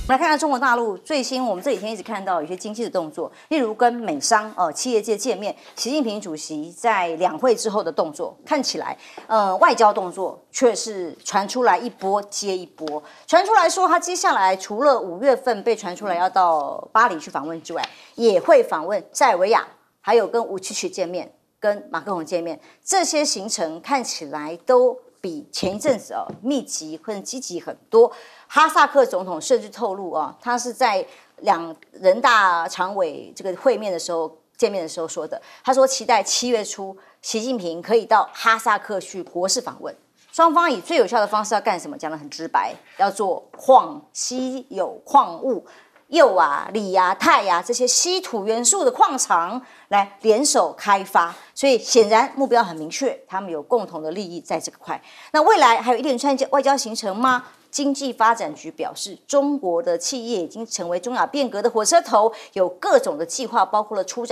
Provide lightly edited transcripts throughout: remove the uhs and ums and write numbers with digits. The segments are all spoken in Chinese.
我们来看看中国大陆最新，我们这几天一直看到有些经济的动作，例如跟美商企业界见面，习近平主席在两会之后的动作，看起来外交动作却是传出来一波接一波，传出来说他接下来除了5月份被传出来要到巴黎去访问之外，也会访问塞尔维亚，还有跟武契奇见面，跟马克龙见面，这些行程看起来都比前一阵子密集或者积极很多。哈萨克总统甚至透露他是在人大常委这个会面的时候见面的时候说的，他说期待7月初习近平可以到哈萨克去国事访问。双方以最有效的方式要干什么？讲得很直白，要做稀有矿物。铀啊、锂啊、钛啊这些稀土元素的矿场来联手开发，所以显然目标很明确，他们有共同的利益在这个块。那未来还有一连串外交行程吗？经济发展局表示，中国的企业已经成为中亚变革的火车头，有各种的计划，包括了出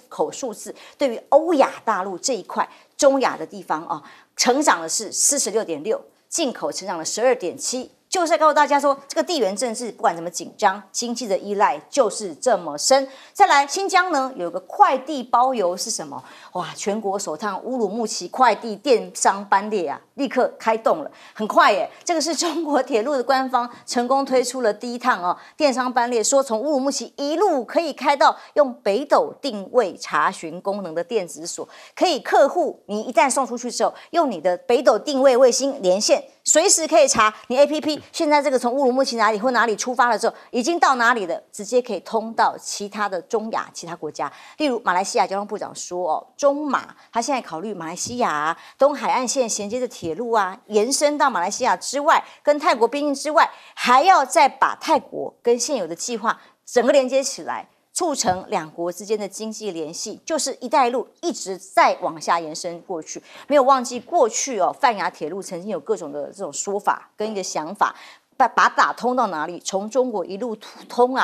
口数字，对于欧亚大陆这一块中亚的地方成长的是46.6%，进口成长了12.7%。就是在告诉大家说，这个地缘政治不管怎么紧张，经济的依赖就是这么深。再来，新疆呢有个快递包邮是什么？哇，全国首趟乌鲁木齐快递电商班列立刻开动了，很快耶！这个是中国铁路的官方成功推出了第一趟电商班列，说从乌鲁木齐一路可以开到用北斗定位查询功能的电子锁，可以客户你一旦送出去之后，用你的北斗定位卫星连线，随时可以查你 APP。现在这个从乌鲁木齐哪里或哪里出发了之后，已经到哪里了，直接可以通到其他的中亚其他国家。例如马来西亚交通部长说中马他现在考虑马来西亚东海岸线衔接的铁路延伸到马来西亚之外，跟泰国边境之外，还要再把泰国跟现有的计划整个连接起来，促成两国之间的经济联系，就是一带一路一直在往下延伸过去。没有忘记过去泛亚铁路曾经有各种的这种说法跟一个想法，把打通到哪里？从中国一路通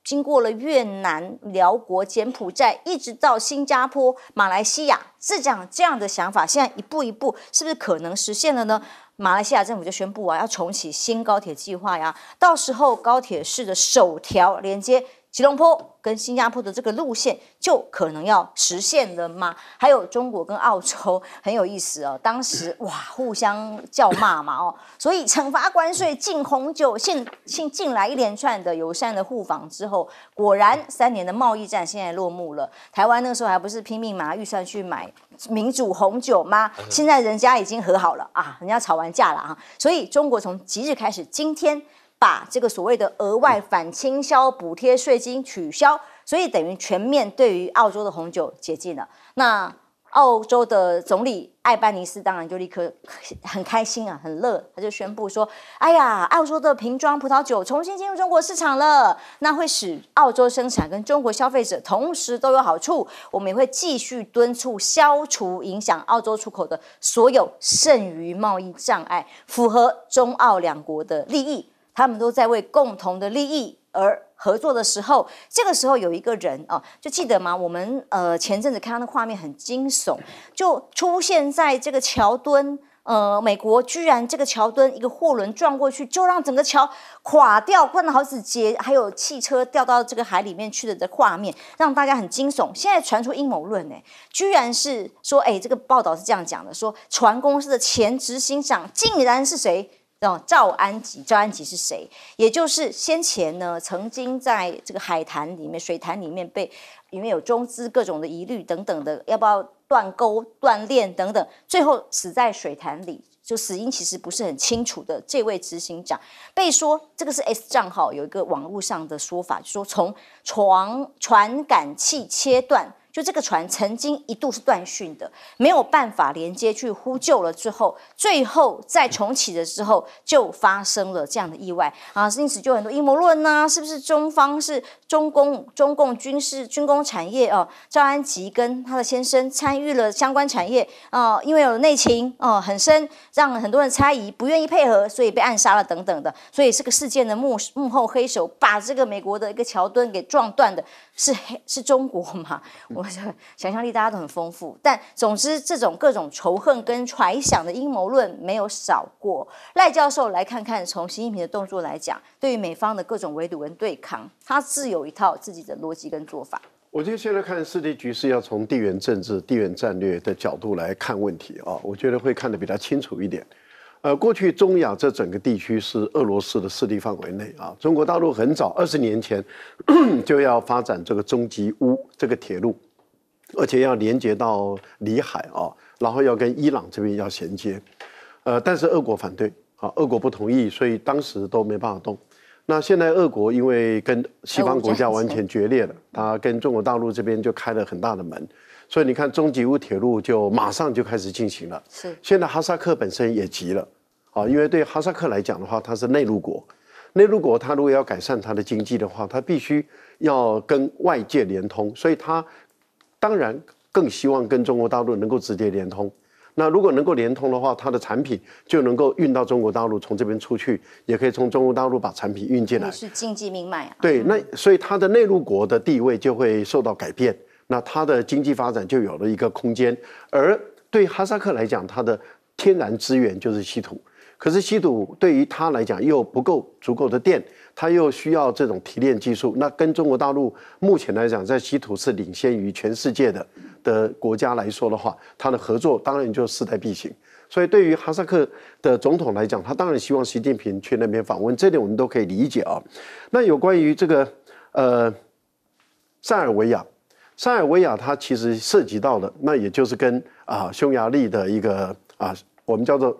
经过了越南、辽国、柬埔寨，一直到新加坡、马来西亚，这样的想法，现在一步一步是不是可能实现了呢？马来西亚政府就宣布要重启新高铁计划呀，到时候高铁市的首条连接吉隆坡跟新加坡的这个路线就可能要实现了吗？还有中国跟澳洲很有意思当时互相叫骂嘛所以惩罚关税、禁红酒，进来一连串的友善的互访之后，果然3年的贸易战现在落幕了。台湾那个时候还不是拼命拿预算去买民主红酒吗？现在人家已经和好了人家吵完架了所以中国从即日开始，今天把这个所谓的额外反倾销补贴税金取消，所以等于全面对于澳洲的红酒解禁了。那澳洲的总理艾班尼斯当然就立刻很开心很乐，他就宣布说：“哎呀，澳洲的瓶装葡萄酒重新进入中国市场了，那会使澳洲生产跟中国消费者同时都有好处。我们也会继续敦促消除影响澳洲出口的所有剩余贸易障碍，符合中澳两国的利益。他们都在为共同的利益而合作的时候，这个时候有一个人就记得吗？我们前阵子看到那画面很惊悚，就出现在这个桥墩，美国居然这个桥墩一个货轮撞过去，就让整个桥垮掉，灌了好几节，还有汽车掉到这个海里面去的画面，让大家很惊悚。现在传出阴谋论居然是说，这个报道是这样讲的，说船公司的前执行长竟然是谁？赵安吉是谁？也就是先前呢，曾经在这个海潭里面、水潭里面里面有中资各种的疑虑等等的，要不要断钩、断链等等，最后死在水潭里，就死因其实不是很清楚的这位执行长，被说这个是 S 账号有一个网络上的说法，就说从传感器切断。就这个船曾经一度是断讯的，没有办法连接去呼救了之后，最后再重启的时候就发生了这样的意外因此就很多阴谋论是不是中方是中共军工产业赵安吉跟他的先生参与了相关产业因为有内情很深，让很多人猜疑，不愿意配合，所以被暗杀了等等的。所以这个事件的幕后黑手把这个美国的一个桥墩给撞断的是中国嘛？我想象力大家都很丰富，但总之这种各种仇恨跟揣想的阴谋论没有少过。赖教授来看看，从习近平的动作来讲，对于美方的各种围堵跟对抗，他自有一套自己的逻辑跟做法。我觉得现在看世界局势要从地缘政治、地缘战略的角度来看问题我觉得会看得比较清楚一点。过去中亚这整个地区是俄罗斯的势力范围内中国大陆很早20年前就要发展这个中吉乌这个铁路，而且要连接到里海然后要跟伊朗这边要衔接，但是俄国反对俄国不同意，所以当时都没办法动。那现在俄国因为跟西方国家完全决裂了，他跟中国大陆这边就开了很大的门，所以你看中吉乌铁路就马上就开始进行了。是，现在哈萨克本身也急了因为对哈萨克来讲的话，它是内陆国，内陆国它如果要改善它的经济的话，它必须要跟外界连通，所以它当然更希望跟中国大陆能够直接连通。那如果能够连通的话，它的产品就能够运到中国大陆，从这边出去，也可以从中国大陆把产品运进来，是经济命脉对，那所以它的内陆国的地位就会受到改变，那它的经济发展就有了一个空间。而对哈萨克来讲，它的天然资源就是稀土，可是稀土对于它来讲又不够足够的电，它又需要这种提炼技术。那跟中国大陆目前来讲，在稀土是领先于全世界的国家来说的话，它的合作当然就势在必行。所以对于哈萨克的总统来讲，他当然希望习近平去那边访问，这点我们都可以理解那有关于这个塞尔维亚，塞尔维亚它其实涉及到的，那也就是跟匈牙利的一个我们叫做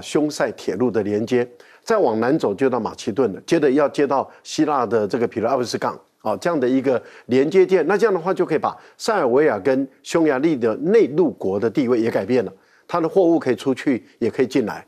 匈塞铁路的连接，再往南走就到马其顿了，接着要接到希腊的这个皮拉奥斯港这样的一个连接线。那这样的话就可以把塞尔维亚跟匈牙利的内陆国的地位也改变了，它的货物可以出去，也可以进来。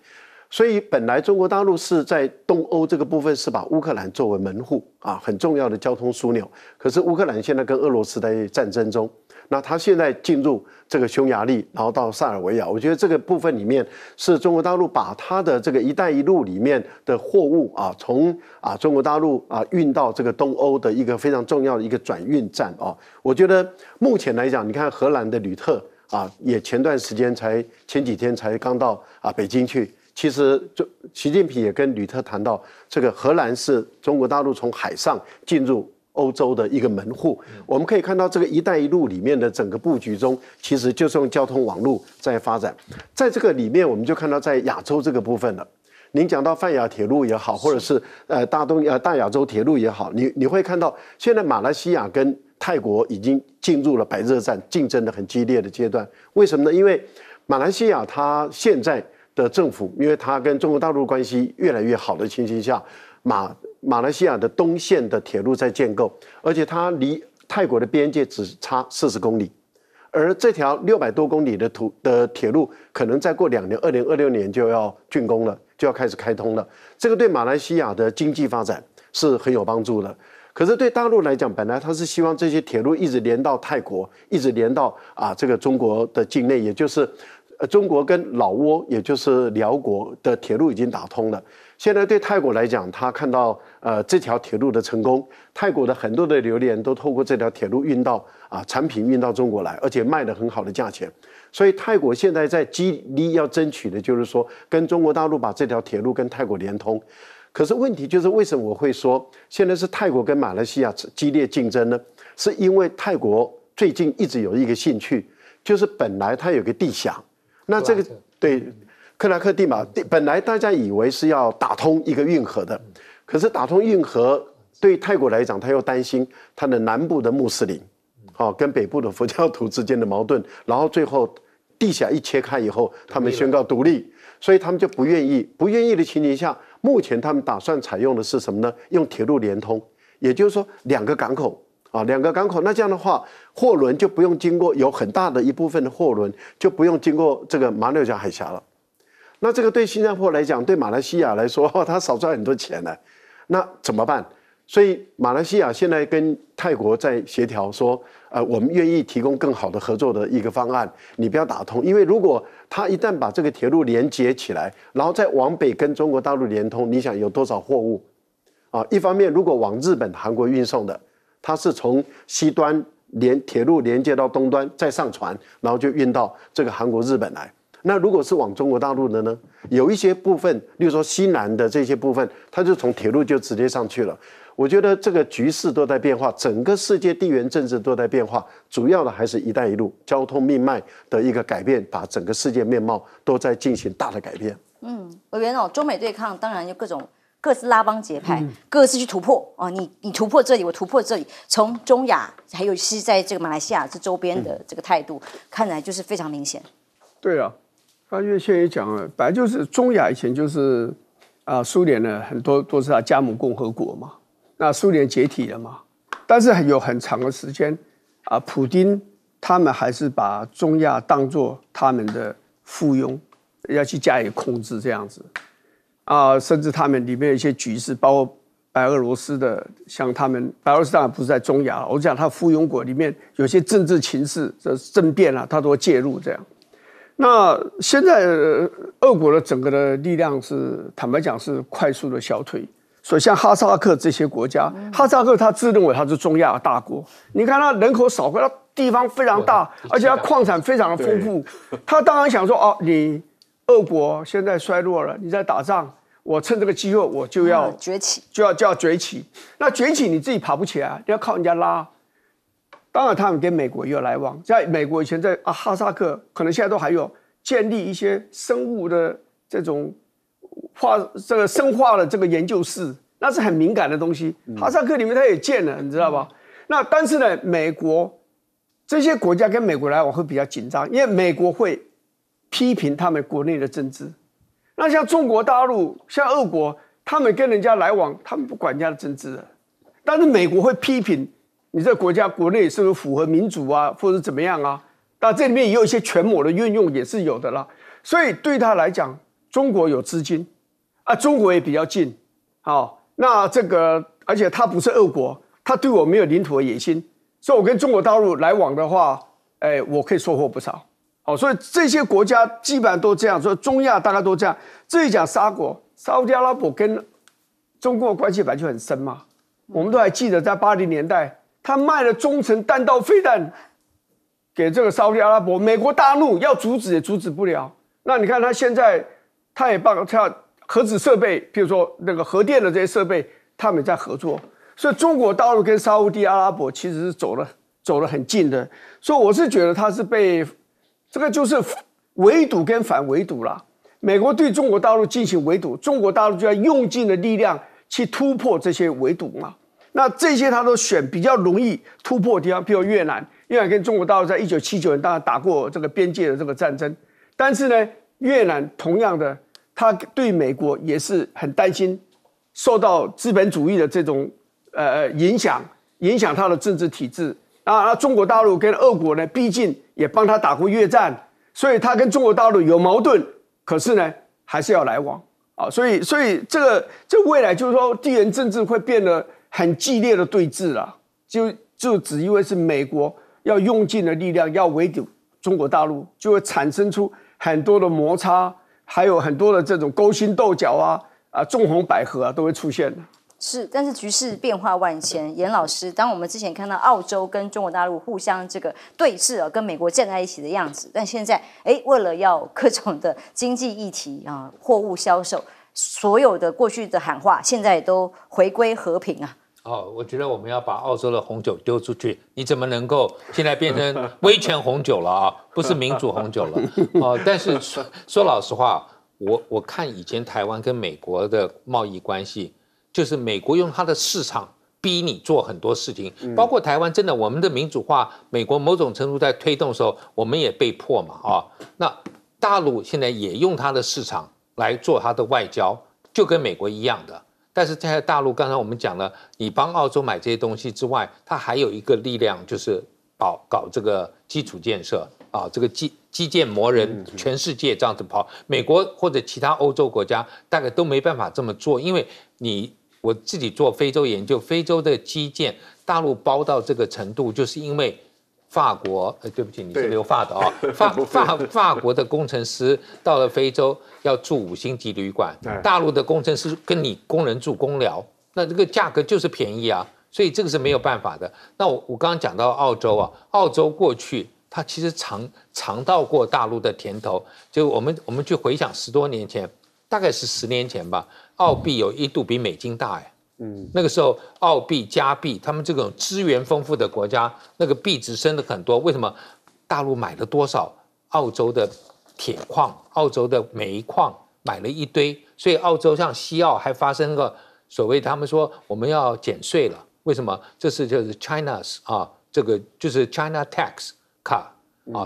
所以本来中国大陆是在东欧这个部分是把乌克兰作为门户很重要的交通枢纽。可是乌克兰现在跟俄罗斯在战争中，那他现在进入这个匈牙利，然后到塞尔维亚，我觉得这个部分里面是中国大陆把它的这个“一带一路”里面的货物从中国大陆运到这个东欧的一个非常重要的一个转运站我觉得目前来讲，你看荷兰的吕特也前几天才刚到北京去。其实习近平也跟吕特谈到，这个荷兰是中国大陆从海上进入欧洲的一个门户。我们可以看到这个“一带一路”里面的整个布局中，其实就是用交通网络在发展。在这个里面，我们就看到在亚洲这个部分了。您讲到泛亚铁路也好，或者是大亚洲铁路也好，你会看到现在马来西亚跟泰国已经进入了白热战，竞争的很激烈的阶段。为什么呢？因为马来西亚它现在的政府，因为它跟中国大陆关系越来越好的情形下，马来西亚的东线的铁路在建构，而且它离泰国的边界只差40公里，而这条600多公里的铁路，可能再过2年，2026年就要竣工了，就要开始开通了。这个对马来西亚的经济发展是很有帮助的。可是对大陆来讲，本来他是希望这些铁路一直连到泰国，一直连到这个中国的境内，也就是中国跟老挝，也就是辽国的铁路已经打通了。现在对泰国来讲，他看到这条铁路的成功，泰国的很多的榴莲都透过这条铁路运到产品运到中国来，而且卖得很好的价钱。所以泰国现在在极力要争取的就是说，跟中国大陆把这条铁路跟泰国连通。可是问题就是，为什么我会说现在是泰国跟马来西亚激烈竞争呢？是因为泰国最近一直有一个兴趣，就是本来它有个地峡，那这个对克拉克地嘛，本来大家以为是要打通一个运河的，可是打通运河对泰国来讲，他又担心它的南部的穆斯林，跟北部的佛教徒之间的矛盾，然后最后地峡一切开以后，他们宣告独立，所以他们就不愿意的情形下，目前他们打算采用的是什么呢？用铁路连通，也就是说两个港口，那这样的话，货轮就不用经过，有很大的一部分的货轮就不用经过这个马六甲海峡了。那这个对新加坡来讲，对马来西亚来说，它少赚很多钱呢。那怎么办？所以马来西亚现在跟泰国在协调说，我们愿意提供更好的合作的一个方案，你不要打通，因为如果他一旦把这个铁路连接起来，然后再往北跟中国大陆连通，你想有多少货物？一方面如果往日本、韩国运送的，它是从西端铁路连接到东端，再上船，然后就运到这个韩国、日本来。那如果是往中国大陆的呢？有一些部分，例如说西南的这些部分，它就从铁路就直接上去了。我觉得这个局势都在变化，整个世界地缘政治都在变化，主要的还是一带一路交通命脉的一个改变，把整个世界面貌都在进行大的改变。委员中美对抗当然就各自拉帮结派，各自去突破你突破这里，我突破这里，从中亚还有是在这个马来西亚这周边的这个态度，看来就是非常明显。对啊，因为现在也讲了，本来就是中亚以前就是苏联呢很多都是加盟共和国嘛。那苏联解体了嘛？但是有很长的时间普丁他们还是把中亚当作他们的附庸，要去加以控制这样子甚至他们里面有一些局势，包括白俄罗斯的，像他们白俄罗斯当然不是在中亚，我讲他附庸国里面有些政治情势的政变他都会介入这样。那现在俄国的整个的力量是坦白讲是快速的消退。所以像哈萨克这些国家，哈萨克他自认为他是中亚大国，你看他人口少，可他地方非常大，而且他矿产非常的丰富，他当然想说你俄国现在衰落了，你在打仗，我趁这个机会我就要崛起，就要崛起。那崛起你自己爬不起来，你要靠人家拉。当然他们跟美国也有来往，在美国以前在哈萨克，可能现在都还有建立一些生物的这种这个生化的这个研究室，那是很敏感的东西。哈萨克里面它也建了，你知道吧？那但是呢，美国这些国家跟美国来往会比较紧张，因为美国会批评他们国内的政治。那像中国大陆、像俄国，他们跟人家来往，他们不管人家的政治的，但是美国会批评你这个国家国内是不是符合民主或者怎么样那这里面也有一些权谋的运用也是有的啦。所以对他来讲，中国有资金中国也比较近，那这个而且他不是俄国，他对我没有领土的野心，所以我跟中国大陆来往的话，我可以收获不少。所以这些国家基本上都这样，所以中亚大概都这样。至于讲沙特阿拉伯跟中国的关系本来就很深嘛，我们都还记得在80年代，他卖了中程弹道飞弹给这个沙特阿拉伯，美国大怒，要阻止也阻止不了。那你看他现在，他也帮他核子设备，譬如说那个核电的这些设备，他们在合作。所以中国大陆跟沙特阿拉伯其实是走得很近的。所以我是觉得他是被这个就是围堵跟反围堵啦。美国对中国大陆进行围堵，中国大陆就要用尽的力量去突破这些围堵嘛。那这些他都选比较容易突破的地方，譬如越南跟中国大陆在1979年当然打过这个边界的这个战争，但是呢，越南同样的，他对美国也是很担心受到资本主义的这种影响他的政治体制。中国大陆跟俄国呢，毕竟也帮他打过越战，所以他跟中国大陆有矛盾，可是呢还是要来往所以这未来就是说地缘政治会变得很激烈的对峙啦，就只因为是美国要用尽的力量要围堵中国大陆，就会产生出很多的摩擦，还有很多的这种勾心斗角纵横捭阖都会出现的。是，但是局势变化万千。严老师，当我们之前看到澳洲跟中国大陆互相这个对峙跟美国站在一起的样子，但现在为了要各种的经济议题货物销售，所有的过去的喊话，现在都回归和平我觉得我们要把澳洲的红酒丢出去，你怎么能够现在变成威权红酒了不是民主红酒了但是说老实话，我看以前台湾跟美国的贸易关系，就是美国用它的市场逼你做很多事情，包括台湾真的我们的民主化，美国某种程度在推动的时候，我们也被迫嘛那大陆现在也用它的市场来做它的外交，就跟美国一样的。但是在大陆，刚才我们讲了，你帮澳洲买这些东西之外，它还有一个力量，就是搞这个基础建设这个基建魔人，全世界这样子跑，美国或者其他欧洲国家大概都没办法这么做，因为你我自己做非洲研究，非洲的基建大陆包到这个程度，就是因为法国，对不起，你是留法的啊、法国的工程师到了非洲要住5星级旅馆，大陆的工程师跟你工人住公寮，那这个价格就是便宜啊，所以这个是没有办法的。那我刚刚讲到澳洲啊，澳洲过去它其实尝到过大陆的甜头，就我们去回想10多年前，大概是10年前吧，澳币有一度比美金大哎。那个时候澳币、加币，他们这种资源丰富的国家，那个币值升了很多。为什么？大陆买了多少澳洲的铁矿、澳洲的煤矿，买了一堆，所以澳洲像西澳还发生个所谓他们说我们要减税了。为什么？这是就是 China's 啊，这个就是 China Tax Cut。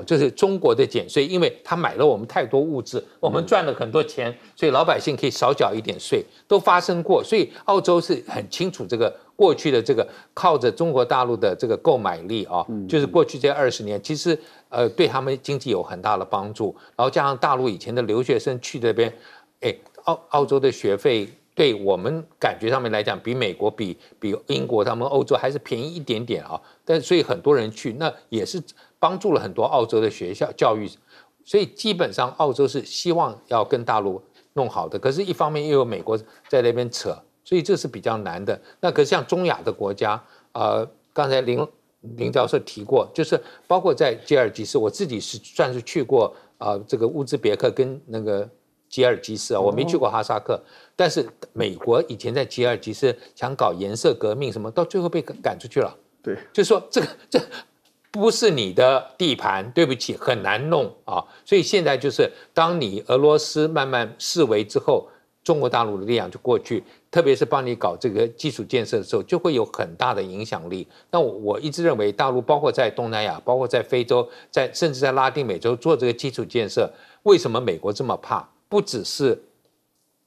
就是中国的减税，因为他买了我们太多物资，我们赚了很多钱，所以老百姓可以少缴一点税，都发生过。所以澳洲是很清楚这个过去的这个靠着中国大陆的这个购买力啊，就是过去这20年，其实对他们经济有很大的帮助。然后加上大陆以前的留学生去这边，澳洲的学费对我们感觉上面来讲，比美国、比英国、他们欧洲还是便宜一点点啊。但所以很多人去，那也是帮助了很多澳洲的学校教育。所以基本上澳洲是希望要跟大陆弄好的，可是一方面又有美国在那边扯，所以这是比较难的。那可是像中亚的国家，刚才林教授提过，就是包括在吉尔吉斯，我自己是算是去过这个乌兹别克跟那个吉尔吉斯啊，我没去过哈萨克，但是美国以前在吉尔吉斯想搞颜色革命什么，到最后被赶出去了。对，就是说这不是你的地盘，对不起，很难弄啊。所以现在就是当你俄罗斯慢慢示威之后，中国大陆的力量就过去，特别是帮你搞这个基础建设的时候，就会有很大的影响力。那我一直认为，大陆包括在东南亚，包括在非洲，甚至在拉丁美洲做这个基础建设，为什么美国这么怕？不只是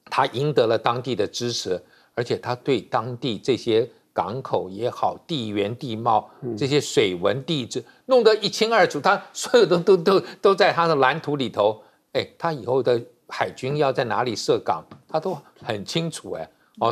他赢得了当地的支持，而且他对当地这些港口也好，地缘地貌这些水文地质弄得一清二楚，他所有的都在他的蓝图里头。他以后的海军要在哪里设港，他都很清楚。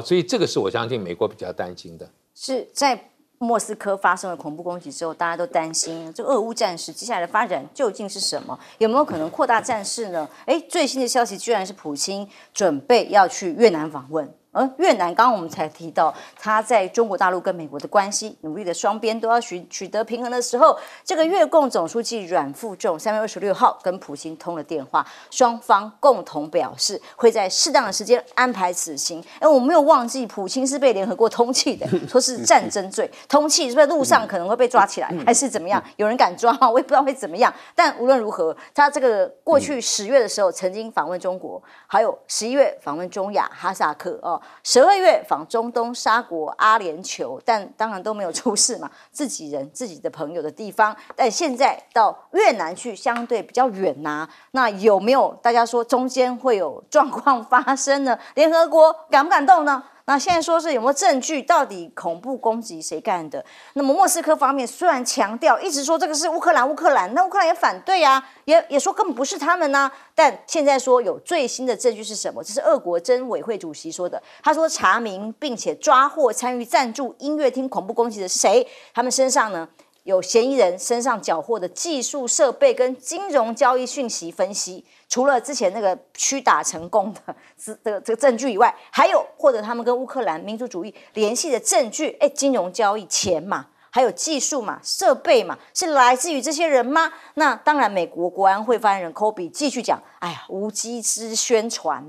所以这个是我相信美国比较担心的。是在莫斯科发生了恐怖攻击之后，大家都担心这俄乌战事接下来的发展究竟是什么？有没有可能扩大战事呢？最新的消息居然是普京准备要去越南访问。而越南，刚刚我们才提到，他在中国大陆跟美国的关系努力的双边都要取得平衡的时候，这个越共总书记阮富仲3月26号跟普京通了电话，双方共同表示会在适当的时间安排此行。我没有忘记，普京是被联合国通缉的，说是战争罪，通缉是不是路上可能会被抓起来，还是怎么样？有人敢抓吗？我也不知道会怎么样。但无论如何，他这个过去10月的时候曾经访问中国，还有11月访问中亚、哈萨克12月访中东沙国、阿联酋，但当然都没有出事嘛，自己人、自己的朋友的地方。但现在到越南去，相对比较远那有没有大家说中间会有状况发生呢？联合国敢不敢动呢？那现在说是有没有证据？到底恐怖攻击谁干的？那么莫斯科方面虽然强调一直说这个是乌克兰，那乌克兰也反对也说根本不是他们但现在说有最新的证据是什么？这是俄国侦委会主席说的。他说查明并且抓获参与赞助音乐厅恐怖攻击的是谁？他们身上呢有嫌疑人身上缴获的技术设备跟金融交易讯息分析，除了之前那个屈打成功的这个证据以外，还有获得他们跟乌克兰民族主义联系的证据。金融交易钱嘛，还有技术嘛，设备嘛，是来自于这些人吗？那当然，美国国安会发言人科比继续讲，无稽之宣传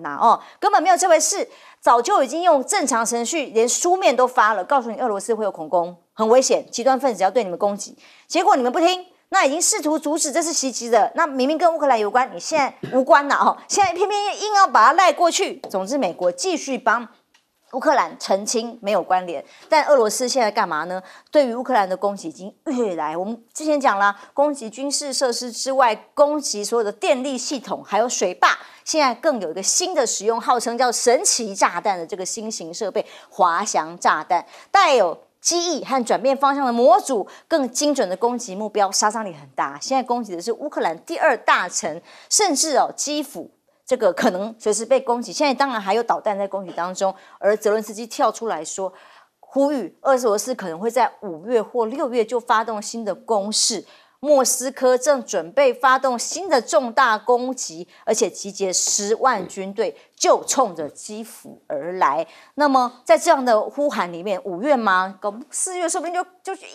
根本没有这回事，早就已经用正常程序，连书面都发了，告诉你俄罗斯会有恐攻，很危险，极端分子要对你们攻击，结果你们不听。那已经试图阻止这次袭击的，那明明跟乌克兰有关，你现在无关现在偏偏硬要把它赖过去。总之，美国继续帮乌克兰澄清没有关联，但俄罗斯现在干嘛呢？对于乌克兰的攻击已经越来，我们之前讲了，攻击军事设施之外，攻击所有的电力系统，还有水坝。现在更有一个新的使用，号称叫神奇炸弹的这个新型设备——滑翔炸弹，带有机翼和转变方向的模组，更精准的攻击目标，杀伤力很大。现在攻击的是乌克兰第2大城，甚至基辅这个可能随时被攻击。现在当然还有导弹在攻击当中，而泽伦斯基跳出来说，呼吁俄罗斯可能会在5月或6月就发动新的攻势。莫斯科正准备发动新的重大攻击，而且集结10万军队，就冲着基辅而来。那么在这样的呼喊里面，5月吗？4月说不定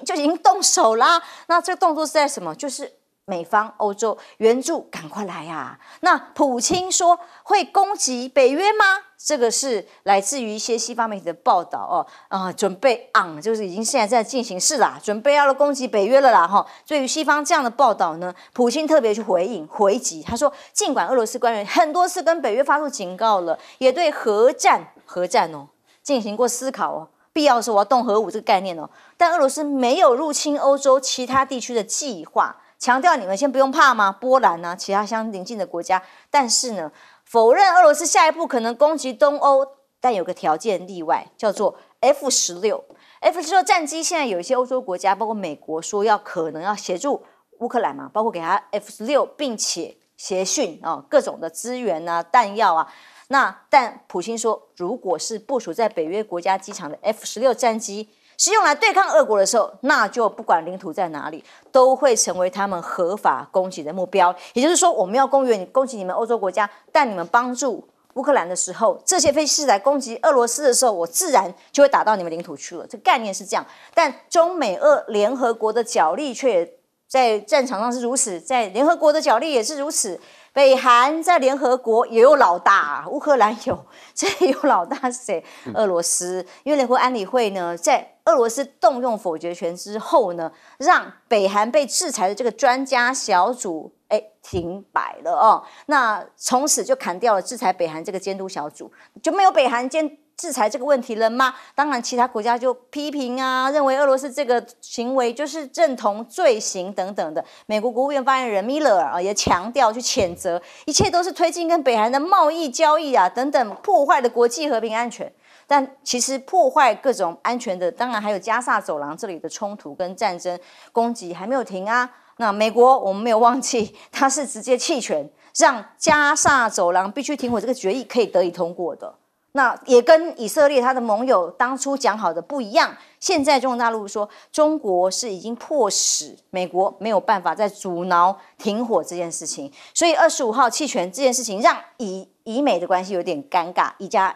就已经动手啦。那这个动作是在什么？就是美方、欧洲援助，赶快来呀！那普京说会攻击北约吗？这个是来自于一些西方媒体的报道准备就是已经现在在进行式啦，准备要攻击北约了啦哈。对于西方这样的报道呢，普京特别去回击，他说，尽管俄罗斯官员很多次跟北约发出警告了，也对核战进行过思考必要的时候我要动核武这个概念但俄罗斯没有入侵欧洲其他地区的计划。强调你们先不用怕吗？波兰啊，其他相邻近的国家，但是呢，否认俄罗斯下一步可能攻击东欧，但有个条件例外，叫做 F-16。F-16 战机现在有一些欧洲国家，包括美国说可能要协助乌克兰嘛，包括给他 F-16，并且协训各种的资源啊、弹药啊。但普京说，如果是部署在北约国家机场的 F-16 战机，是用来对抗俄国的时候，那就不管领土在哪里，都会成为他们合法攻击的目标。也就是说，我们要攻击你们欧洲国家，但你们帮助乌克兰的时候，这些飞机是来攻击俄罗斯的时候，我自然就会打到你们领土去了。这个概念是这样，但中美俄联合国的角力却在战场上是如此，在联合国的角力也是如此。北韩在联合国也有老大乌克兰有，这有老大是谁？俄罗斯。因为联合国安理会呢，在俄罗斯动用否决权之后呢，让北韩被制裁的这个专家小组停摆了那从此就砍掉了制裁北韩这个监督小组，就没有北韩制裁这个问题了吗？当然，其他国家就批评认为俄罗斯这个行为就是认同罪行等等的。美国国务院发言人米勒尔也强调去谴责，一切都是推进跟北韩的贸易交易等等，破坏了国际和平安全。但其实破坏各种安全的，当然还有加萨走廊这里的冲突跟战争攻击还没有停那美国我们没有忘记，他是直接弃权，让加萨走廊必须停火这个决议可以得以通过的。那也跟以色列他的盟友当初讲好的不一样。现在中国大陆说，中国是已经迫使美国没有办法再阻挠停火这件事情，所以25号弃权这件事情让以美的关系有点尴尬，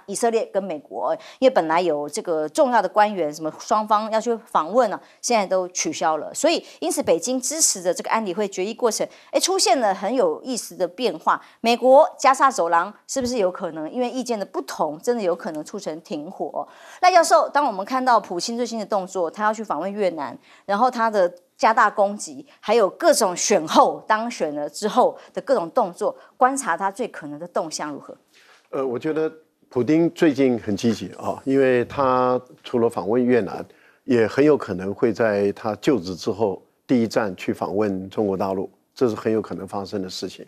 以色列跟美国，因为本来有这个重要的官员，什么双方要去访问现在都取消了，所以因此北京支持的这个安理会决议过程，出现了很有意思的变化。美国加沙走廊是不是有可能因为意见的不同，真的有可能促成停火？赖教授，当我们看到普京最新的动作，他要去访问越南，然后他的加大攻击，还有各种选后当选了之后的各种动作，观察他最可能的动向如何？我觉得普丁最近很积极因为他除了访问越南，也很有可能会在他就职之后第一站去访问中国大陆，这是很有可能发生的事情。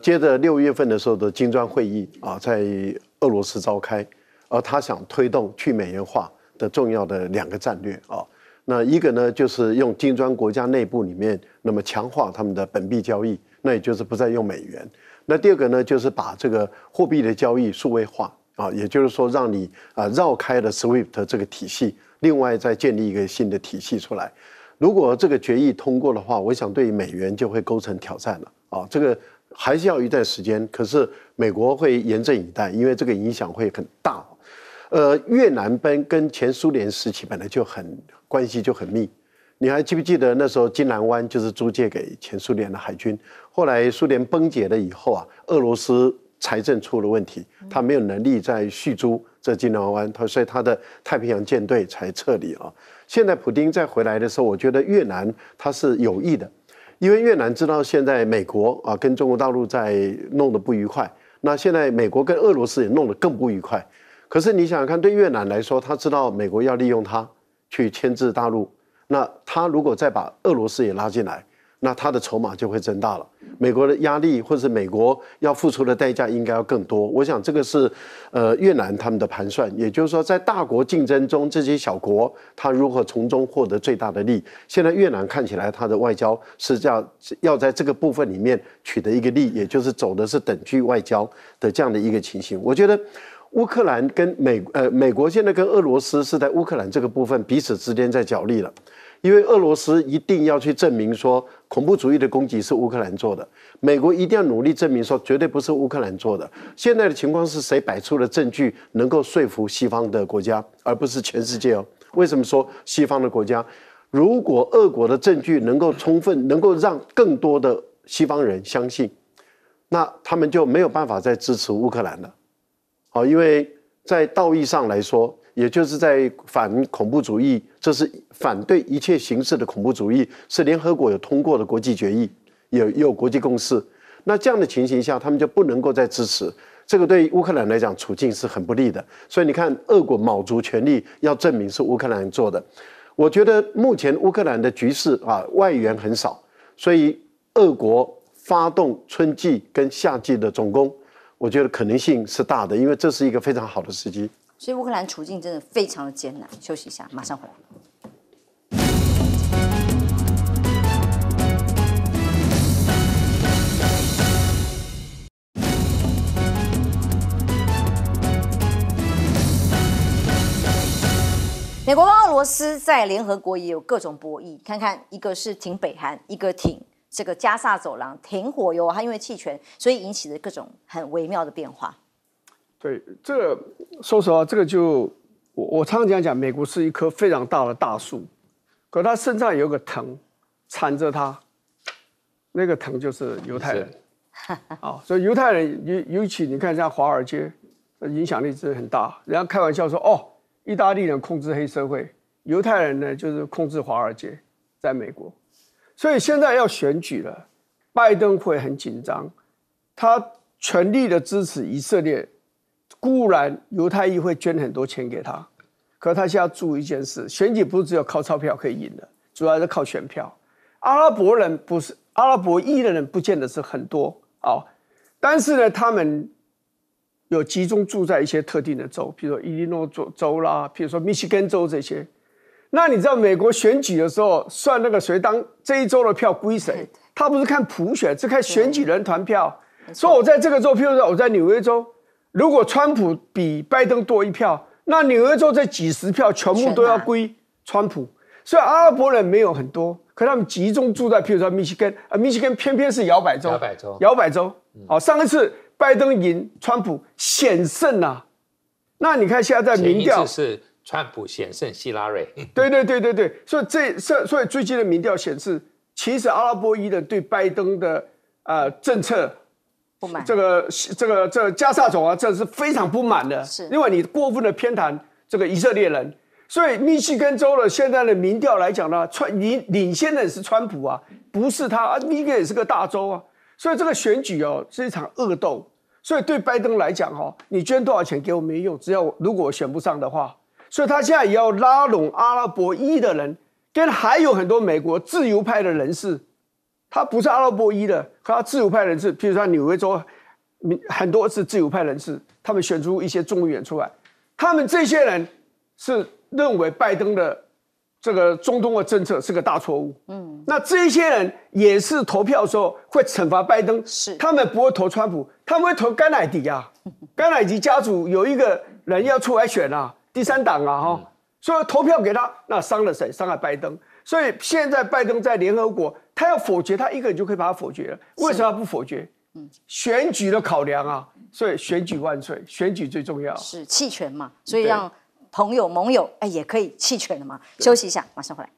接着6月份的时候的金砖会议在俄罗斯召开，而他想推动去美元化的重要的2个战略那一个呢，就是用金砖国家内部里面，那么强化他们的本币交易，那也就是不再用美元。那第二个呢，就是把这个货币的交易数位化也就是说让你绕开了 SWIFT 这个体系，另外再建立一个新的体系出来。如果这个决议通过的话，我想对美元就会构成挑战了这个还是要一段时间，可是美国会严阵以待，因为这个影响会很大。越南跟前苏联时期本来就关系就很密，你还记不记得那时候金兰湾就是租借给前苏联的海军，后来苏联崩解了以后俄罗斯财政出了问题，他没有能力再续租这金兰湾，所以他的太平洋舰队才撤离现在普丁再回来的时候，我觉得越南他是有意的，因为越南知道现在美国跟中国大陆在弄得不愉快，那现在美国跟俄罗斯也弄得更不愉快。可是你想想看，对越南来说，他知道美国要利用他去牵制大陆，那他如果再把俄罗斯也拉进来，那它的筹码就会增大了。美国的压力或是美国要付出的代价应该要更多。我想这个是越南他们的盘算，也就是说在大国竞争中，这些小国它如何从中获得最大的利。现在越南看起来它的外交是要在这个部分里面取得一个利，也就是走的是等距外交的这样的一个情形。我觉得乌克兰跟美国现在跟俄罗斯是在乌克兰这个部分彼此之间在角力了。因为俄罗斯一定要去证明说恐怖主义的攻击是乌克兰做的，美国一定要努力证明说绝对不是乌克兰做的。现在的情况是谁摆出了证据能够说服西方的国家，而不是全世界哦？为什么说西方的国家？如果俄国的证据能够充分，能够让更多的西方人相信，那他们就没有办法再支持乌克兰了。好，因为在道义上来说，也就是在反恐怖主义，这是反对一切形式的恐怖主义，是联合国有通过的国际决议，也有国际共识。那这样的情形下，他们就不能够再支持，这个对乌克兰来讲处境是很不利的。所以你看，俄国卯足全力要证明是乌克兰做的。我觉得目前乌克兰的局势外援很少，所以俄国发动春季跟夏季的总攻，我觉得可能性是大的，因为这是一个非常好的时机。所以乌克兰处境真的非常的艰难。休息一下，马上回来。美国跟俄罗斯在联合国也有各种博弈，看看一个是挺北韩，一个挺这个加萨走廊，挺火油，还因为弃权，所以引起了各种很微妙的变化。对，这个说实话，这个就我常常讲，美国是一棵非常大的大树，可它身上有个藤缠着它，那个藤就是犹太人。所以犹太人尤其你看像华尔街，影响力是很大。人家开玩笑说，意大利人控制黑社会，犹太人呢就是控制华尔街，在美国。所以现在要选举了，拜登会很紧张，他全力的支持以色列。固然犹太裔会捐很多钱给他，可他现在注意一件事：选举不是只有靠钞票可以赢的，主要是靠选票。阿拉伯人不是阿拉伯裔的人，不见得是很多但是呢，他们有集中住在一些特定的州，比如说伊利诺州啦，比如说密西根州这些。那你知道美国选举的时候算那个谁当这一州的票归谁？他不是看普选，是看选举人团票。所以我在这个州，譬如说我在纽约州。如果川普比拜登多一票，那纽约州这几十票全部都要归川普。所以阿拉伯人没有很多，可他们集中住在，譬如说密西根，密西根偏偏是摇摆州。上一次拜登赢川普险胜啊，那你看现在在民调，前一次是川普险胜希拉蕊。对，所以最近的民调显示，其实阿拉伯裔人对拜登的政策。不满，这个加萨总这是非常不满的，是因为你过分的偏袒这个以色列人，所以密西根州的现在的民调来讲呢，领先的是川普啊，不是他密西根也是个大州啊，所以这个选举是一场恶斗，所以对拜登来讲你捐多少钱给我没用，如果我选不上的话，所以他现在也要拉拢阿拉伯裔的人，跟还有很多美国自由派的人士。他不是阿拉伯裔的，可他自由派人士，譬如说纽约州很多是自由派人士，他们选出一些众议员出来，他们这些人是认为拜登的这个中东的政策是个大错误。那这些人也是投票的时候会惩罚拜登，他们不会投川普，他们会投甘乃迪啊。甘乃迪家族有一个人要出来选第三党所以投票给他，那伤了谁？伤了拜登。所以现在拜登在联合国，他要否决，他一个人就可以把他否决了。为什么他不否决？选举的考量所以选举万岁，选举最重要。是弃权嘛，所以让朋友盟友也可以弃权了嘛。休息一下，马上回来。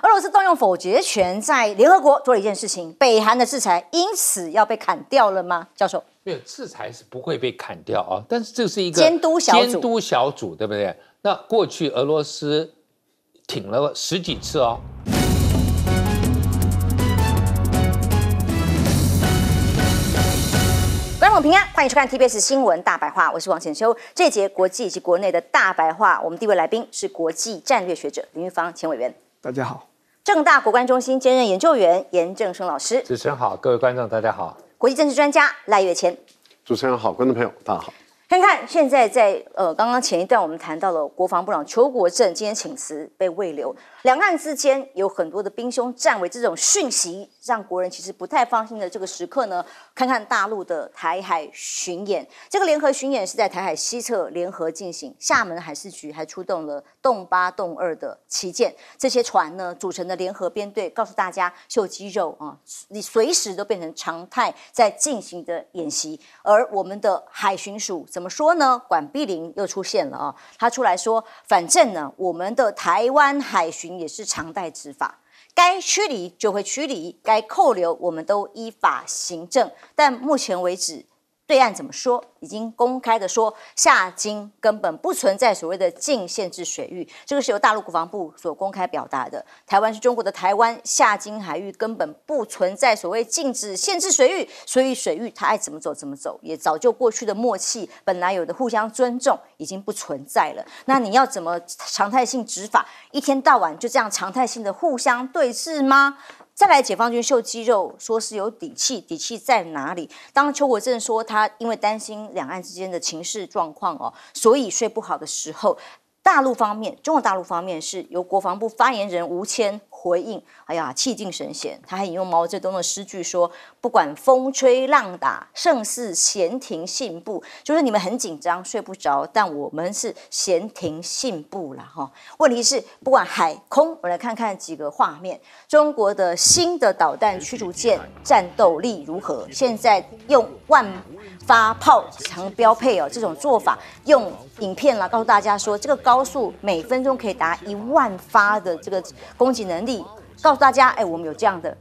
俄罗斯动用否决权，在联合国做了一件事情，北韩的制裁因此要被砍掉了吗？教授，没有制裁是不会被砍掉但是这是一个监督小组，对不对？那过去俄罗斯挺了10几次观众朋众平安，欢迎收看 TBS 新闻大白话，我是王浅秋。这一节国际以及国内的大白话，我们第一位来宾是国际战略学者林玉芳前委员。大家好。政大国关中心兼任研究员严正声老师。主持人好，各位观众大家好。国际政治专家赖岳谦。主持人好，观众朋友大家好。看看现在在刚刚前一段我们谈到了国防部长邱国正今天请辞被慰留，两岸之间有很多的兵凶战危这种讯息，让国人其实不太放心的这个时刻呢，看看大陆的台海巡演。这个联合巡演是在台海西侧联合进行，厦门海事局还出动了动8、动2的旗舰，这些船呢组成的联合编队，告诉大家秀肌肉啊，你随时都变成常态在进行的演习。而我们的海巡署怎么说呢？管碧玲又出现了啊，他出来说，反正呢，我们的台湾海巡也是常态执法，该驱离就会驱离，该扣留我们都依法行政。但目前为止，对岸怎么说？已经公开的说，夏经根本不存在所谓的禁限制水域，这个是由大陆国防部所公开表达的。台湾是中国的台湾，夏经海域根本不存在所谓禁止限制水域，所以水域它爱怎么走怎么走，也早就过去的默契，本来有的互相尊重已经不存在了。那你要怎么常态性执法？一天到晚就这样常态性的互相对峙吗？再来，解放军秀肌肉，说是有底气，底气在哪里？当邱国正说他因为担心两岸之间的情势状况所以睡不好的时候，大陆方面，中国大陆方面是由国防部发言人吴谦回应，哎呀，气定神闲。他还引用毛泽东的诗句说：“不管风吹浪打，胜似闲庭信步。”就是你们很紧张，睡不着，但我们是闲庭信步啦哈。问题是，不管海空，我来看看几个画面。中国的新的导弹驱逐舰战斗力如何？现在用万发炮常标配这种做法，用影片告诉大家说，这个高速每分钟可以达10000发的这个攻击能力，告诉大家，我们有这样的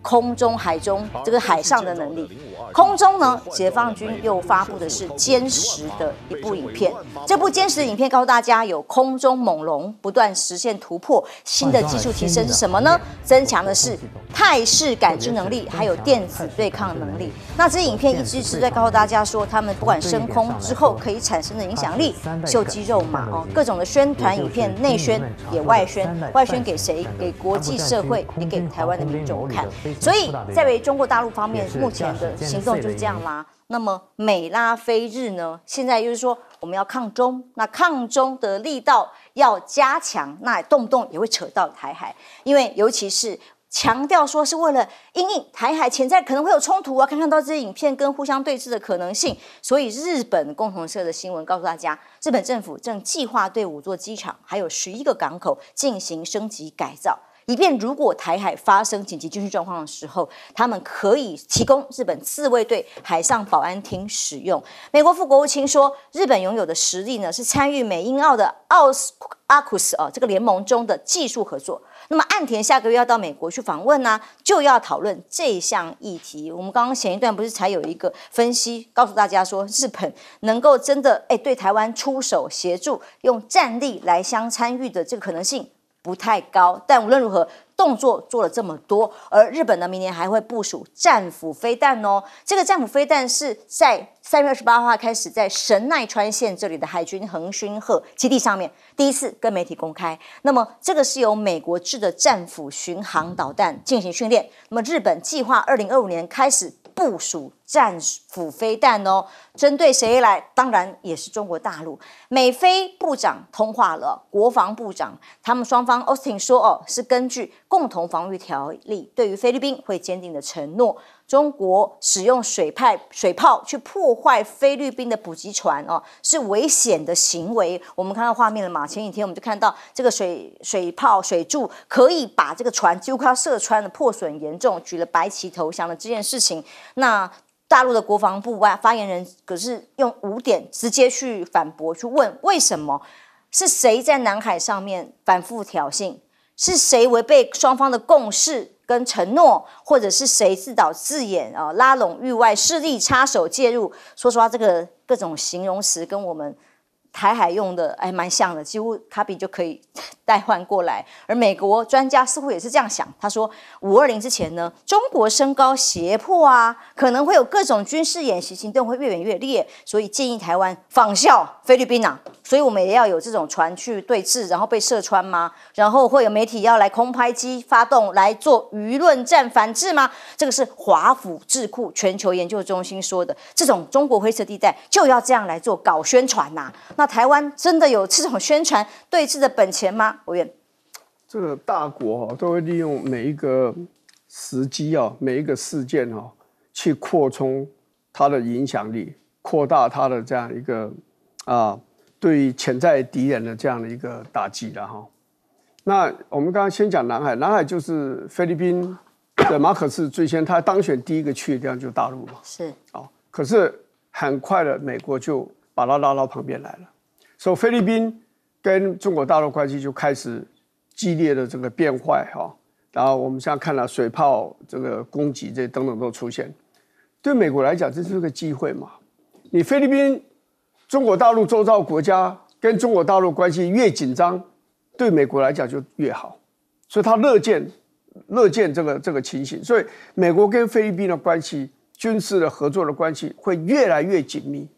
空中、海中这个海上的能力。空中呢，解放军又发布的是歼10的一部影片。这部歼10的影片告诉大家，有空中猛龙不断实现突破。新的技术提升是什么呢？增强的是态势感知能力，还有电子对抗能力。那这影片一直是在告诉大家说，他们不管升空之后可以产生的影响力，秀肌肉嘛各种的宣传影片，内宣也外宣，外宣给谁？给国际社会，也给台湾的民众看。所以，在为中国大陆方面目前的行动就是这样啦。那么美拉非日呢？现在就是说我们要抗中，那抗中的力道要加强，那动不动也会扯到台海，因为尤其是强调说是为了因应台海潜在可能会有冲突看到这些影片跟互相对峙的可能性，所以日本共同社的新闻告诉大家，日本政府正计划对5座机场还有11个港口进行升级改造。以便如果台海发生紧急军事状况的时候，他们可以提供日本自卫队海上保安厅使用。美国副国务卿说，日本拥有的实力呢是参与美英澳的AUKUS这个联盟中的技术合作。那么岸田下个月要到美国去访问就要讨论这项议题。我们刚刚前一段不是才有一个分析告诉大家说，日本能够真的对台湾出手协助，用战力来相参与的这个可能性不太高，但无论如何，动作做了这么多，而日本呢，明年还会部署战斧飞弹这个战斧飞弹是在3月28号开始在神奈川县这里的海军横须贺基地上面第一次跟媒体公开。那么这个是由美国制的战斧巡航导弹进行训练。那么日本计划2025年开始部署战斧飞弹针对谁来？当然也是中国大陆。美菲部长通话了，国防部长他们双方 Austin 说是根据共同防御条例，对于菲律宾会坚定的承诺。中国使用水炮去破坏菲律宾的补给船是危险的行为。我们看到画面了嘛？前几天我们就看到这个水炮水柱可以把这个船几乎快要射穿了，破损严重，举了白旗投降的这件事情。那大陆的国防部发言人可是用5点直接去反驳，去问为什么是谁在南海上面反复挑衅，是谁违背双方的共识跟承诺，或者是谁自导自演拉拢域外势力插手介入。说实话，这个各种形容词跟我们台海用的还蛮像的，几乎卡比就可以代换过来。而美国专家似乎也是这样想，他说520之前呢，中国升高胁迫啊，可能会有各种军事演习行动会越演越烈，所以建议台湾仿效菲律宾啊。所以我们也要有这种船去对峙，然后被射穿吗？然后会有媒体要来空拍机发动来做舆论战反制吗？这个是华府智库全球研究中心说的，这种中国灰色地带就要这样来做搞宣传呐。那台湾真的有这种宣传对峙的本钱吗？委员，这个大国都会利用每一个时机每一个事件去扩充它的影响力，扩大它的这样一个对潜在敌人的这样的一个打击了哈。那我们刚刚先讲南海，南海就是菲律宾的马可仕最先他当选第一个去的地方就是大陆嘛，是可是很快的美国就把它拉到旁边来了，所以菲律宾跟中国大陆关系就开始激烈的这个变坏然后我们现在看到水炮这个攻击这等等都出现，对美国来讲这是个机会嘛，你菲律宾中国大陆周遭国家跟中国大陆关系越紧张，对美国来讲就越好，所以他乐见这个情形，所以美国跟菲律宾的关系、军事的合作的关系会越来越紧密。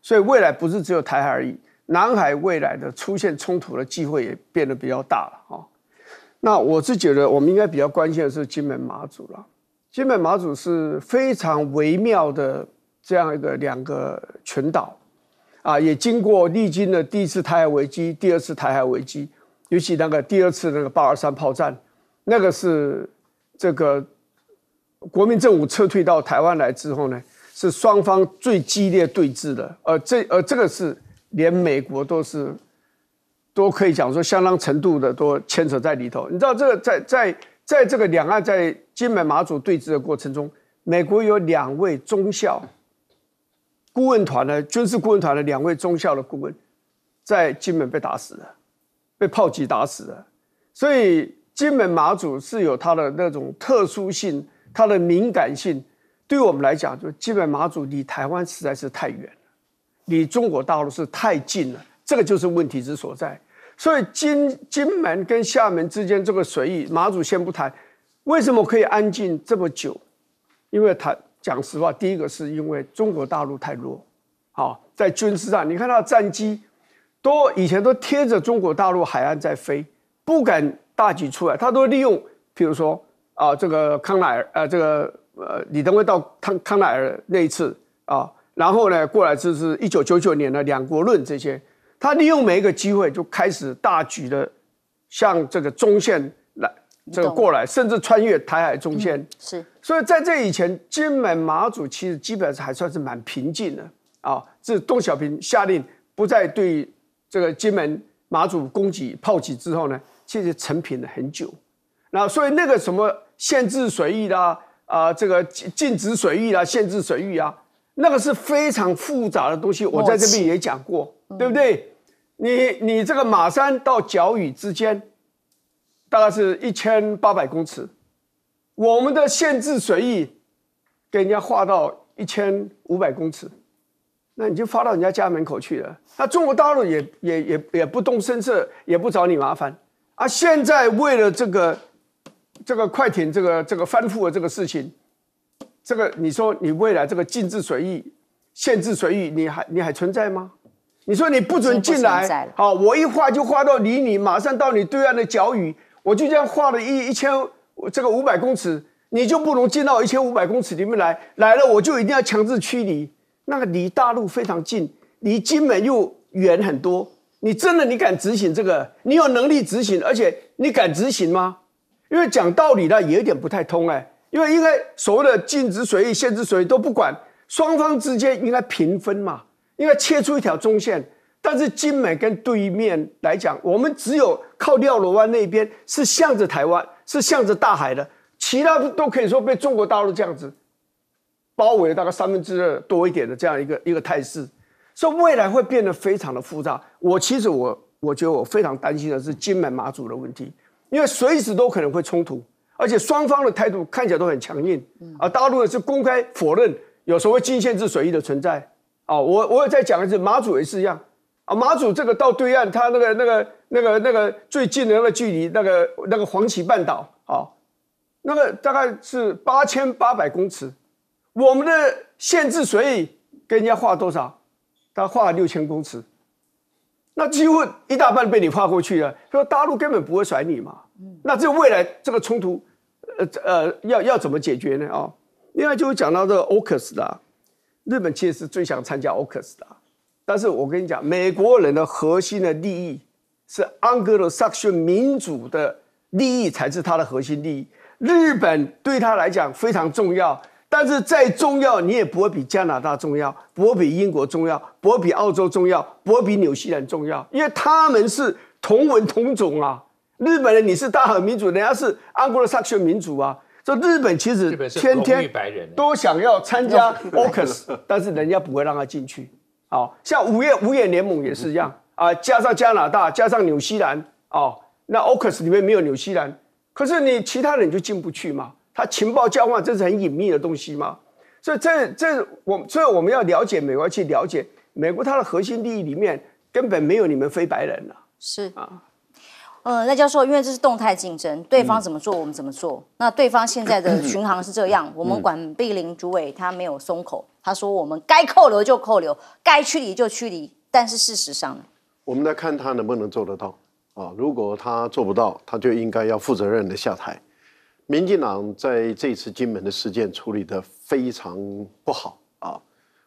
所以未来不是只有台海而已，南海未来的出现冲突的机会也变得比较大了那我是觉得我们应该比较关心的是金门马祖了。金门马祖是非常微妙的这样一个2个群岛。也历经了第一次台海危机、第二次台海危机，尤其那个第2次那个823炮战，那个是这个国民政府撤退到台湾来之后呢，是双方最激烈对峙的，这个是连美国都可以讲说相当程度的都牵扯在里头。你知道这个在这个两岸在金门马祖对峙的过程中，美国有2位中校。顾问团的军事顾问团的2位中校的顾问，在金门被打死了，被炮击打死了。所以金门马祖是有它的那种特殊性，它的敏感性。对于我们来讲，就金门马祖离台湾实在是太远了，离中国大陆是太近了，这个就是问题之所在。所以金门跟厦门之间这个水域，马祖先不谈，为什么可以安静这么久？因为讲实话，第一个是因为中国大陆太弱，在军事上，你看它的战机以前都贴着中国大陆海岸在飞，不敢大举出来，它都利用，譬如说这个康乃尔，李登辉到康乃尔那一次然后呢过来就是1999年的2国论这些，他利用每一个机会就开始大举的向这个中线来。这个过来，甚至穿越台海中线，是。所以在这以前，金门马祖其实基本上还算是蛮平静的自邓小平下令不再对这个金门马祖攻击炮击之后呢，其实成平了很久。那所以那个什么限制水域啦，这个禁止水域啦，限制水域那个是非常复杂的东西。我在这边也讲过，对不对？你这个马山到角屿之间。大概是1800公尺，我们的限制水域给人家划到1500公尺，那你就发到人家家门口去了。那中国大陆也不动声色，也不找你麻烦现在为了这个快艇这个翻覆的这个事情，这个你说你未来这个禁制水域、限制水域，你还存在吗？你说你不准进来，我一划就划到离你马上到你对岸的角屿。我就这样画了500公尺，你就不能进到1500公尺里面来了，我就一定要强制驱离。那个离大陆非常近，离金门又远很多。你敢执行这个？你有能力执行，而且你敢执行吗？因为讲道理呢，也有点不太通因为应该所谓的禁止水域、限制水域都不管，双方之间应该平分嘛，应该切出一条中线。但是金门跟对面来讲，我们只有靠廖罗湾那边是向着台湾，是向着大海的，其他都可以说被中国大陆这样子包围了大概2/3多一点的这样一个态势，所以未来会变得非常的复杂。其实我觉得我非常担心的是金门马祖的问题，因为随时都可能会冲突，而且双方的态度看起来都很强硬大陆是公开否认有所谓禁限制水域的存在我也再讲一次，马祖也是一样。啊，马祖这个到对岸，它那个最近的那个距离，那个黄岐半岛啊，那个大概是8800公尺。我们的限制水域跟人家划多少？他划了6000公尺，那几乎一大半被你划过去了。说大陆根本不会甩你嘛。那这未来这个冲突，要怎么解决呢？啊，另外就会讲到这个 AUKUS 的、啊，日本其实是最想参加 AUKUS 的、啊，但是我跟你讲，美国人的核心的利益是安格鲁萨克逊民主的利益才是他的核心利益。日本对他来讲非常重要。但是再重要，你也不会比加拿大重要，不会比英国重要，不会比澳洲重要，不会比纽西兰重要，因为他们是同文同种啊。日本人你是大和民主，人家是安格鲁萨克逊民主啊。所以日本其实天天都想要参加 AUKUS， 但是人家不会让他进去。好像五眼联盟也是一样啊，加上加拿大，加上纽西兰哦，那 AUKUS 里面没有纽西兰，可是你其他人就进不去嘛。它情报交换这是很隐秘的东西嘛，所以所以我们要了解美国，去了解美国它的核心利益里面根本没有你们非白人了。是啊，赖教授，因为这是动态竞争，对方怎么做我们怎么做。那对方现在的巡航是这样，我们管碧林主委他没有松口，他说我们该扣留就扣留，该驱离就驱离。但是事实上呢，我们来看他能不能做得到啊？如果他做不到，他就应该要负责任的下台。民进党在这次金门的事件处理得非常不好啊，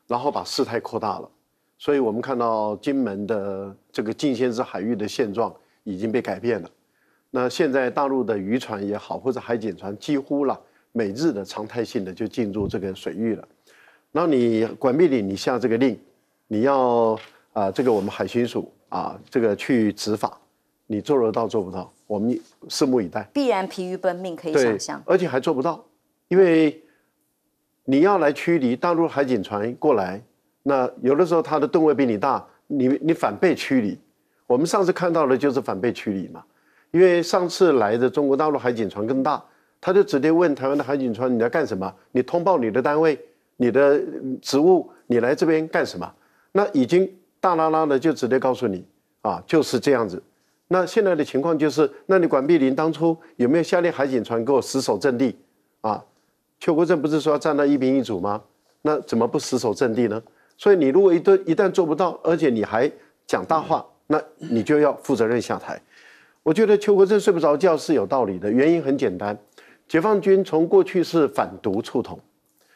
然后把事态扩大了，所以我们看到金门的这个禁限制海域的现状已经被改变了。那现在大陆的渔船也好，或者海警船，几乎了每日的常态性的就进入这个水域了。然后你管碧林，你下这个令，你要这个我们海巡署这个去执法，你做得到做不到？我们拭目以待，必然疲于奔命，可以想象，而且还做不到，因为你要来驱离大陆海警船过来，那有的时候它的吨位比你大，你反被驱离。我们上次看到的就是反被驱离嘛，因为上次来的中国大陆海警船更大，他就直接问台湾的海警船你来干什么？你通报你的单位、你的职务，你来这边干什么？那已经大拉拉的就直接告诉你就是这样子。那现在的情况就是，那你管碧林当初有没有下令海警船给我死守阵地邱国正不是说要站到1兵1卒吗？那怎么不死守阵地呢？所以你如果一旦做不到，而且你还讲大话，那你就要负责任下台。我觉得邱国正睡不着觉是有道理的，原因很简单，解放军从过去是反独促统，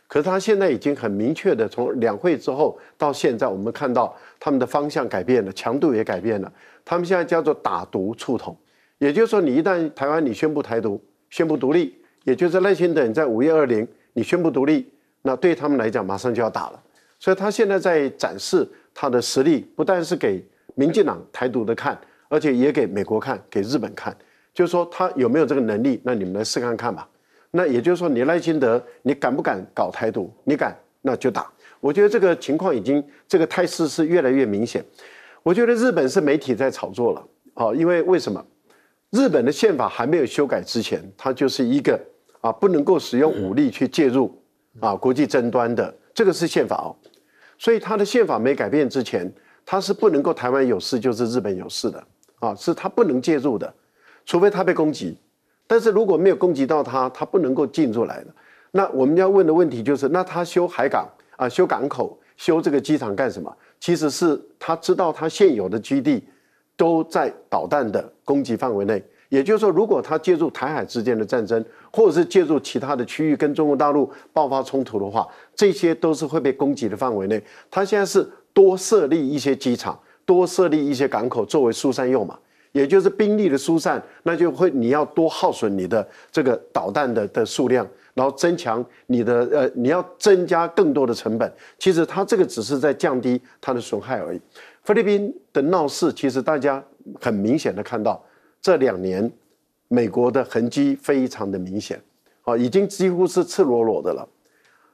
可是他现在已经很明确的从两会之后到现在，我们看到他们的方向改变了，强度也改变了。他们现在叫做打独促统，也就是说，你一旦台湾你宣布台独、宣布独立，也就是赖清德在5月20你宣布独立，那对他们来讲马上就要打了。所以他现在在展示他的实力，不但是给民进党台独的看，而且也给美国看，给日本看，就是说他有没有这个能力，那你们来试看看吧。那也就是说，你赖清德，你敢不敢搞台独？你敢，那就打。我觉得这个情况已经，这个态势是越来越明显。我觉得日本是媒体在炒作了，因为为什么？日本的宪法还没有修改之前，它就是一个不能够使用武力去介入国际争端的，这个是宪法所以它的宪法没改变之前，它是不能够台湾有事就是日本有事的是它不能介入的，除非它被攻击。但是如果没有攻击到它，它不能够进入来的。那我们要问的问题就是，那它修海港修港口、修这个机场干什么？其实是他知道他现有的基地都在导弹的攻击范围内，也就是说，如果他介入台海之间的战争，或者是介入其他的区域跟中国大陆爆发冲突的话，这些都是会被攻击的范围内。他现在是多设立一些机场，多设立一些港口作为疏散用嘛，也就是兵力的疏散，那就会你要多耗损你的这个导弹的数量。然后增强你的你要增加更多的成本，其实它这个只是在降低它的损害而已。菲律宾的闹事，其实大家很明显的看到，这2年美国的痕迹非常的明显，已经几乎是赤裸裸的了。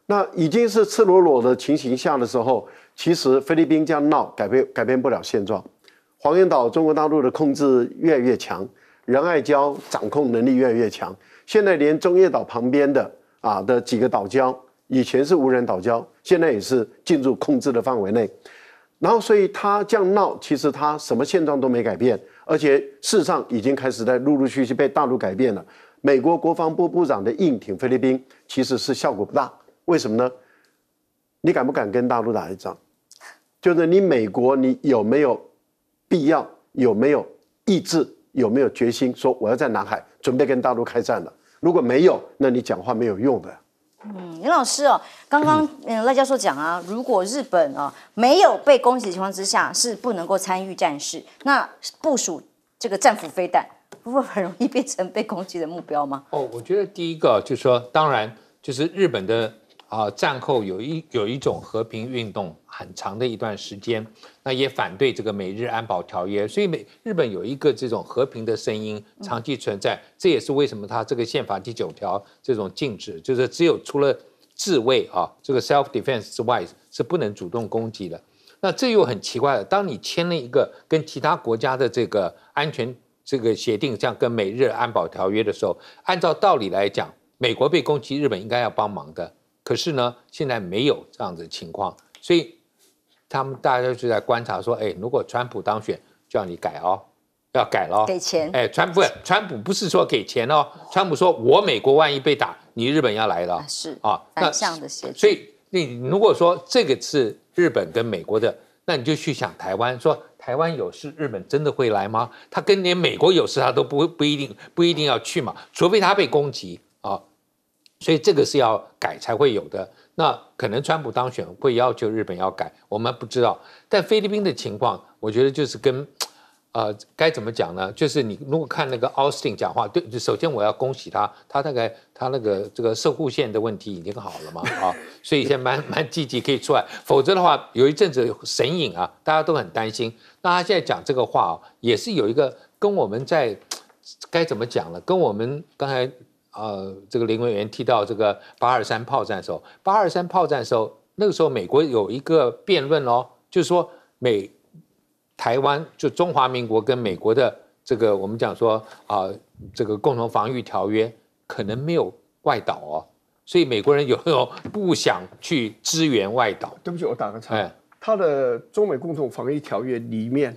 那已经是赤裸裸的情形下的时候，其实菲律宾这样闹改变不了现状。黄岩岛中国大陆的控制越来越强，仁爱礁掌控能力越来越强。现在连中业岛旁边的几个岛礁，以前是无人岛礁，现在也是进入控制的范围内。然后所以他这样闹，其实他什么现状都没改变，而且事实上已经开始在陆陆续续被大陆改变了。美国国防部部长的硬挺菲律宾，其实是效果不大。为什么呢？你敢不敢跟大陆打一仗？就是你美国，你有没有必要，有没有意志，有没有决心，说我要在南海准备跟大陆开战了？如果没有，那你讲话没有用的。林老师哦，刚刚赖教授讲啊，如果日本啊没有被攻击的情况之下，是不能够参与战事，那部署这个战斧飞弹，不会很容易变成被攻击的目标吗？我觉得第一个就是说，当然就是日本的战后有一种和平运动很长的一段时间，那也反对这个美日安保条约，所以日本有一个这种和平的声音长期存在，这也是为什么它这个宪法第9条这种禁止，就是只有除了自卫这个 self defense 之外是不能主动攻击的。那这又很奇怪了，当你签了一个跟其他国家的这个安全这个协定，像跟美日安保条约的时候，按照道理来讲，美国被攻击，日本应该要帮忙的。可是呢，现在没有这样子的情况，所以大家就在观察说，如果川普当选，就要你改哦，要改咯，给钱。川普不是说给钱哦，川普说我美国万一被打，你日本要来了，是反向的协助。所以你如果说这个是日本跟美国的，那你就去想台湾，说台湾有事，日本真的会来吗？他跟连美国有事他都不一定要去嘛，除非他被攻击啊。所以这个是要改才会有的。那可能川普当选会要求日本要改，我们不知道。但菲律宾的情况，我觉得就是跟该怎么讲呢？就是你如果看那个 Austin 讲话，对，首先我要恭喜他，他那个这个受护腺的问题已经好了嘛，所以现在蛮积极可以出来。否则的话，有一阵子神隐啊，大家都很担心。那他现在讲这个话也是有一个跟我们在该怎么讲呢？跟我们刚才。这个林委员提到这个823炮战的时候，823炮战的时候，那个时候美国有一个辩论哦，就是说台湾就中华民国跟美国的这个我们讲说这个共同防御条约可能没有外岛哦，所以美国人有没有不想去支援外岛？对不起，我打个岔，他的中美共同防御条约里面，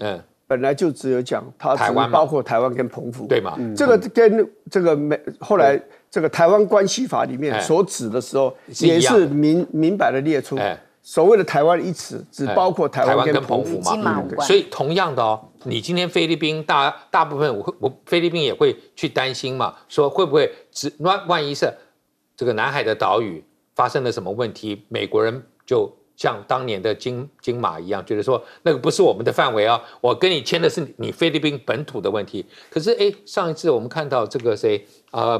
本来就只有讲它只包括台湾跟澎湖，对吗？这个跟这个后来这个台湾关系法里面所指的时候，也是明白的列出，所谓的台湾一词只包括台湾跟澎湖嘛。所以同样的哦，你今天菲律宾大部分菲律宾也会去担心嘛，说会不会万一是这个南海的岛屿发生了什么问题，美国人就。像当年的金马一样，觉得说那个不是我们的范围啊，我跟你签的是你菲律宾本土的问题。可是上一次我们看到这个谁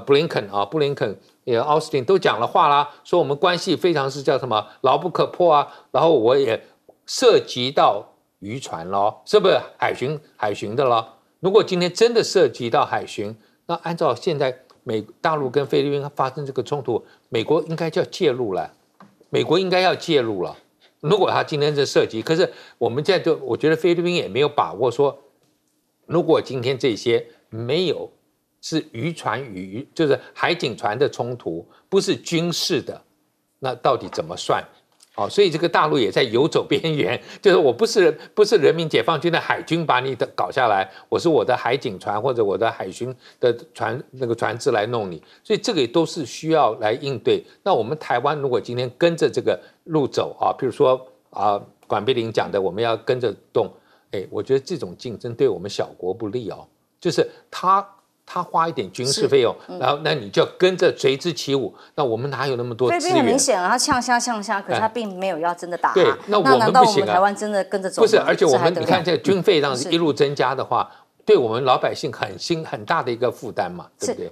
布林肯也奥斯汀都讲了话啦，说我们关系非常是叫什么牢不可破啊，然后我也涉及到渔船咯，是不是海巡的咯？如果今天真的涉及到海巡，那按照现在大陆跟菲律宾发生这个冲突，美国应该就要介入了，如果他今天是涉及，可是我们现在我觉得菲律宾也没有把握说，如果今天这些没有是渔船就是海警船的冲突，不是军事的，那到底怎么算？所以这个大陆也在游走边缘，就是我不是人民解放军的海军把你搞下来，我是我的海警船或者我的海巡的船只来弄你，所以这个都是需要来应对。那我们台湾如果今天跟着这个路走譬如说管碧玲讲的，我们要跟着动，我觉得这种竞争对我们小国不利就是他花一点军事费用，然后那你就跟着随之起舞，那我们哪有那么多资源？菲律宾很明显他呛虾，可是他并没有要真的打。对，那难道我们台湾真的跟着走吗？不是，而且你看这个军费这样一路增加的话，对我们老百姓很大的一个负担嘛，对不对？